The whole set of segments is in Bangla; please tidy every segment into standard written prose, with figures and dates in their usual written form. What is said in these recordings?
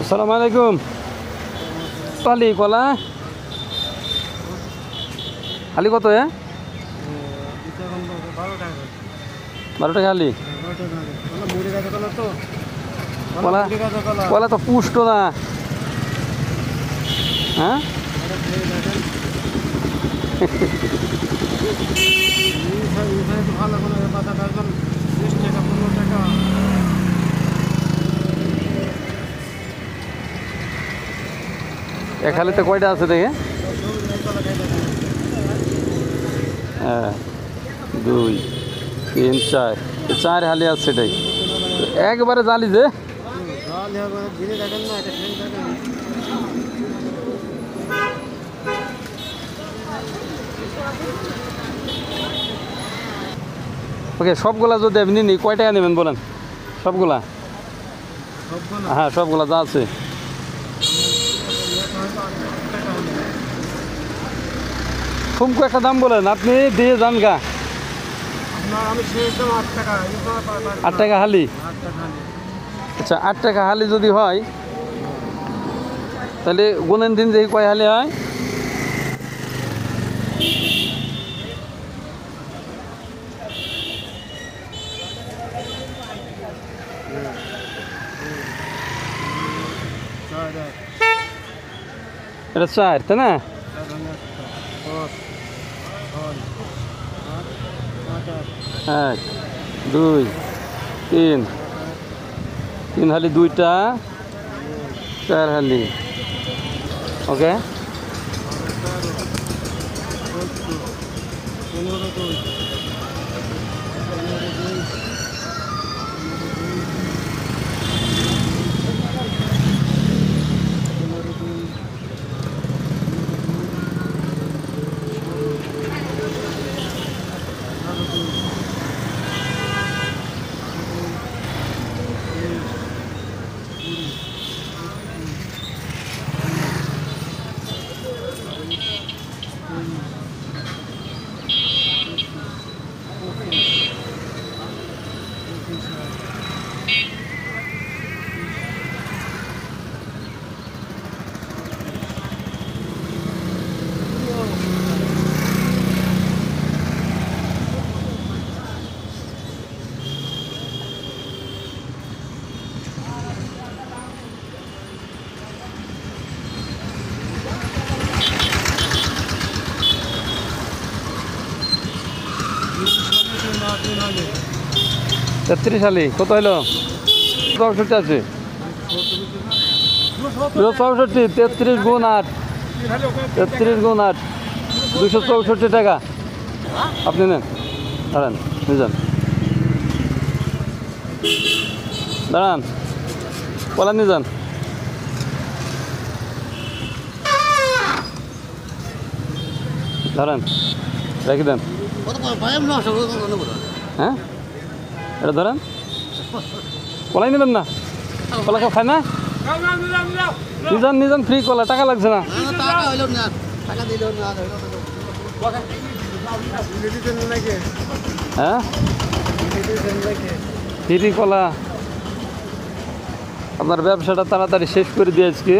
আসসালামু আলাইকুম। আলি কলা আলি কত? 12 টাকা আলি। কলা কলা তো পুষ্ট না। হ্যাঁ এক হালিতে কয়টা আছে দেখে? 1 2 3 4 4 হালি আছে এটাই একবারে জালি যে ওকে। সবগুলা যদি আপনি নিই কয় টাকা নেবেন বলেন? সবগুলা? হ্যাঁ সবগুলা যা আছে। ফুমকো একটা দাম বলেন, আপনি দিয়ে যান গা। 8 টাকা হালি। আচ্ছা 8 টাকা হালি যদি হয় তাহলে গুনেন দিন দেখি কয় হালি হয়। এটা 4 তাই না? 1 2 3 3 হালি 2টা 4 হালি। ওকে তেত্রিশ হালি কত হলো? 64 আছে। 64 33 গুণ 8 33 গুণ 8 264 টাকা। আপনি নেন, দাঁড়ান নিয়ে যান, দাঁড়ান কলা নিয়ে যান। ধরেন রেখে দেন। হ্যাঁ এটা ধরেন, কলাই নেবেন না? কলা কেউ খায় না? নিজান নিজান ফ্রি কলা, টাকা লাগছে না। হ্যাঁ ফ্রি কলা। আপনার ব্যবসাটা তাড়াতাড়ি শেষ করে দিয়ে আজকে।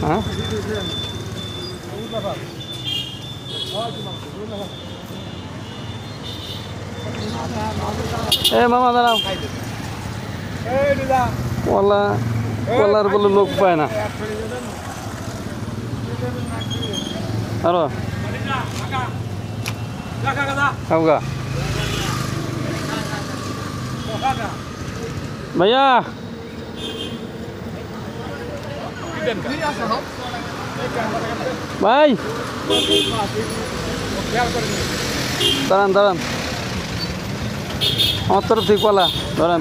হ্যাঁ এ মামা দাঁড়াও, কলা কলার বলে লোক পায় না। আরো খাওগা ভাইয়া। ভাই দাঁড়ান দাঁড়ান, আমার তরফ থেকে কলা ধরেন,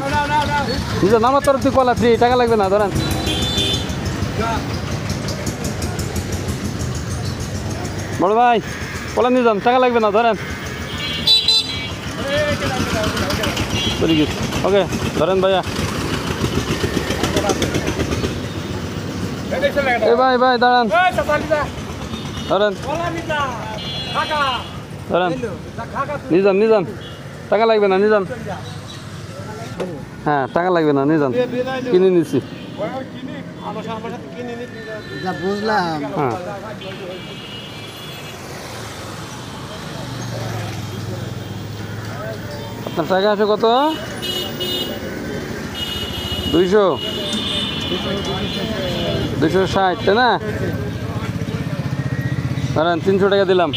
নিজের আমার তরফ থেকে কলা ফ্রি, টাকা লাগবে না। ধরেন বড় ভাই কলা নিয়ে যান, টাকা লাগবে না। ধরেন ওকে ধরেন ভাইয়া। এ ভাই ভাই দাঁড়ান, ধরেন ধরেন নিয়ে যান, টাকা লাগবে না, নিয়ে যান। হ্যাঁ টাকা লাগবে না, নিয়ে যান, কিনে নিচ্ছি। যা বুঝলাম। হ্যাঁ আপনার টাকা আছে কত? 200, 260, তাই না? ধরেন 300 টাকা দিলাম।